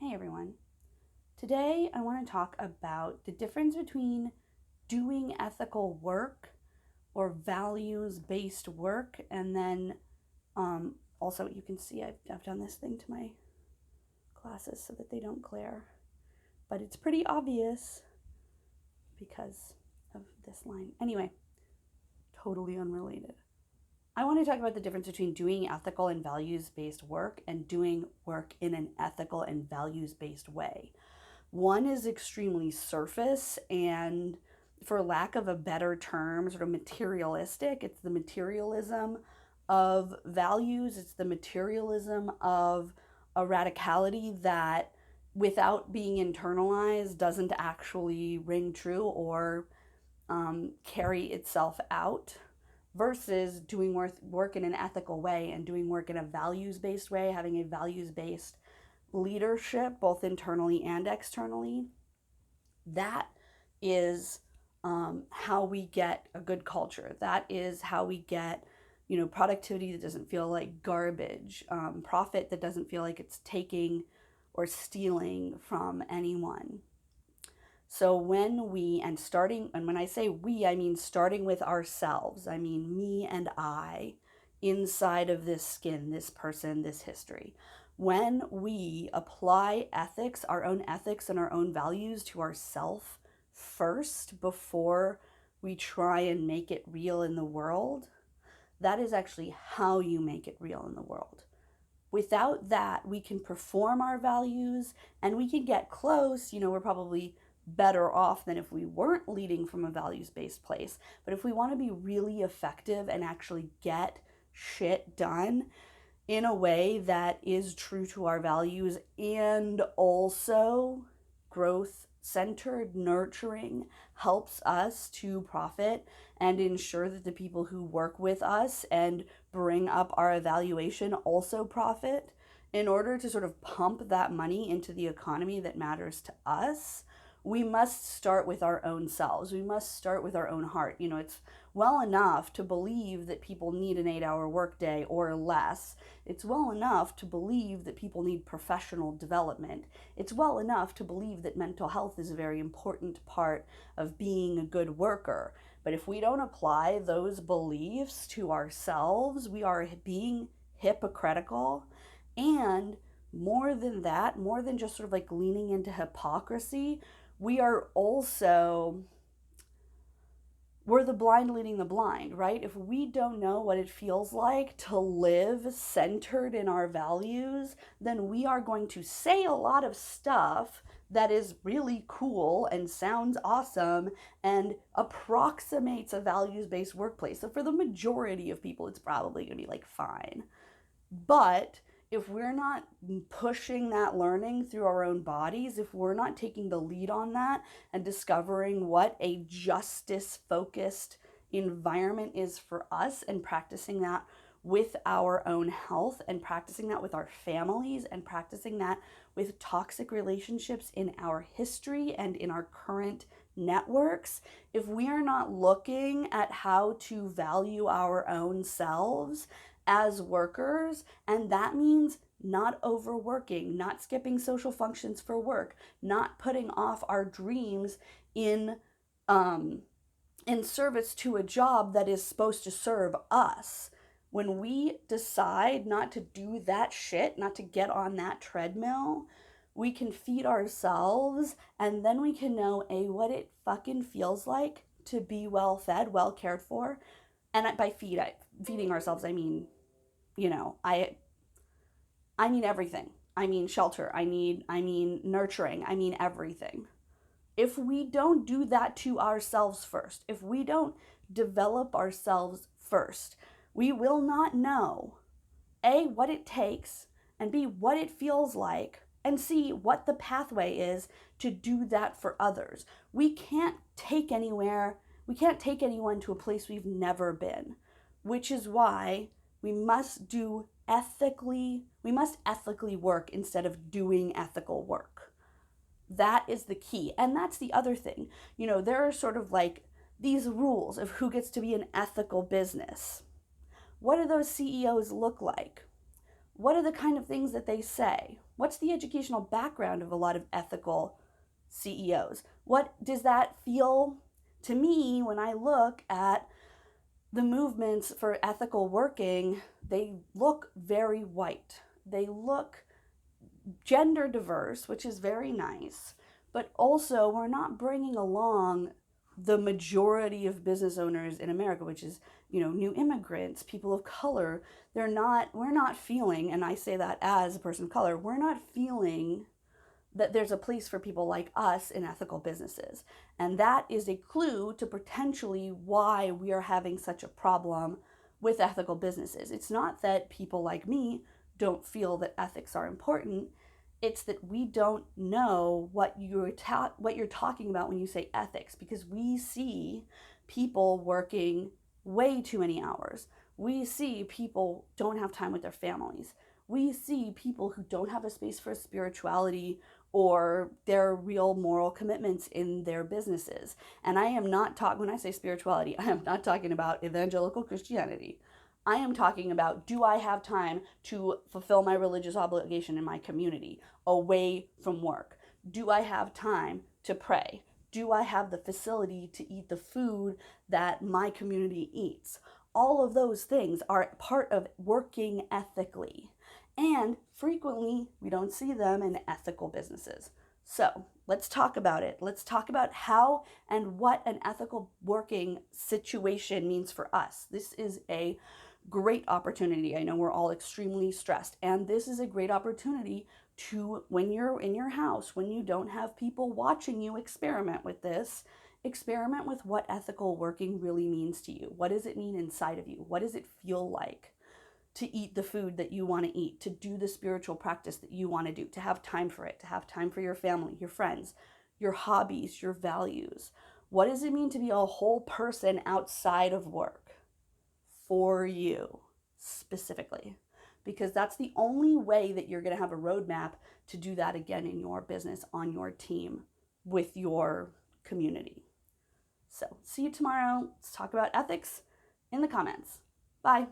Hey everyone. Today I want to talk about the difference between doing ethical work or values based work, and then also you can see I've done this thing to my glasses so that they don't glare, but it's pretty obvious because of this line. Anyway, totally unrelated. I want to talk about the difference between doing ethical and values based work and doing work in an ethical and values based way. One is extremely surface and, for lack of a better term, sort of materialistic. It's the materialism of values, it's the materialism of a radicality that, without being internalized, doesn't actually ring true or carry itself out, versus doing work in an ethical way and doing work in a values based way, having a values based leadership, both internally and externally. That is how we get a good culture. That is how we get, productivity that doesn't feel like garbage, profit that doesn't feel like it's taking or stealing from anyone. So when I say we, I mean starting with ourselves. I mean me and I inside of this skin, this person, this history. When we apply ethics, our own ethics and our own values to ourself first before we try and make it real in the world, that is actually how you make it real in the world. Without that, we can perform our values and we can get close. We're probably better off than if we weren't leading from a values based place. But if we want to be really effective and actually get shit done in a way that is true to our values and also growth centered, nurturing, helps us to profit and ensure that the people who work with us and bring up our evaluation also profit, in order to sort of pump that money into the economy that matters to us, we must start with our own selves. We must start with our own heart. It's well enough to believe that people need an 8-hour workday or less. It's well enough to believe that people need professional development. It's well enough to believe that mental health is a very important part of being a good worker. But if we don't apply those beliefs to ourselves, we are being hypocritical. And more than that, more than just sort of like leaning into hypocrisy, we're the blind leading the blind, right? If we don't know what it feels like to live centered in our values, then we are going to say a lot of stuff that is really cool and sounds awesome and approximates a values-based workplace. So for the majority of people, it's probably going to be like fine. But if we're not pushing that learning through our own bodies, if we're not taking the lead on that and discovering what a justice focused environment is for us and practicing that with our own health and practicing that with our families and practicing that with toxic relationships in our history and in our current networks, if we are not looking at how to value our own selves as workers, and that means not overworking, not skipping social functions for work, not putting off our dreams in service to a job that is supposed to serve us. When we decide not to do that shit, not to get on that treadmill, we can feed ourselves, and then we can know what it fucking feels like to be well fed, well cared for. And by feeding ourselves, I mean, I mean everything. I mean shelter. I mean nurturing. I mean everything. If we don't do that to ourselves first, if we don't develop ourselves first, we will not know A, what it takes, and B, what it feels like, and C, what the pathway is to do that for others. We can't take anyone to a place we've never been, which is why we must ethically work instead of doing ethical work. That is the key. And that's the other thing. There are sort of like these rules of who gets to be an ethical business. What do those CEOs look like? What are the kind of things that they say? What's the educational background of a lot of ethical CEOs? What does that feel to me when I look at the movements for ethical working? They look very white. They look gender diverse, which is very nice, but also we're not bringing along the majority of business owners in America, which is, new immigrants, people of color. We're not feeling, and I say that as a person of color, we're not feeling that there's a place for people like us in ethical businesses. And that is a clue to potentially why we are having such a problem with ethical businesses. It's not that people like me don't feel that ethics are important. It's that we don't know what you're talking about when you say ethics, because we see people working way too many hours. We see people don't have time with their families. We see people who don't have a space for spirituality or their real moral commitments in their businesses. And I am not talking, when I say spirituality, I am not talking about evangelical Christianity. I am talking about, do I have time to fulfill my religious obligation in my community away from work? Do I have time to pray? Do I have the facility to eat the food that my community eats? All of those things are part of working ethically. And frequently, we don't see them in ethical businesses. So let's talk about it. Let's talk about how and what an ethical working situation means for us. This is a great opportunity. I know we're all extremely stressed, and this is a great opportunity to, when you're in your house, when you don't have people watching you, experiment with this. Experiment with what ethical working really means to you. What does it mean inside of you? What does it feel like to eat the food that you want to eat, to do the spiritual practice that you want to do, to have time for it, to have time for your family, your friends, your hobbies, your values? What does it mean to be a whole person outside of work for you specifically? Because that's the only way that you're going to have a roadmap to do that again in your business, on your team, with your community. So see you tomorrow. Let's talk about ethics in the comments. Bye.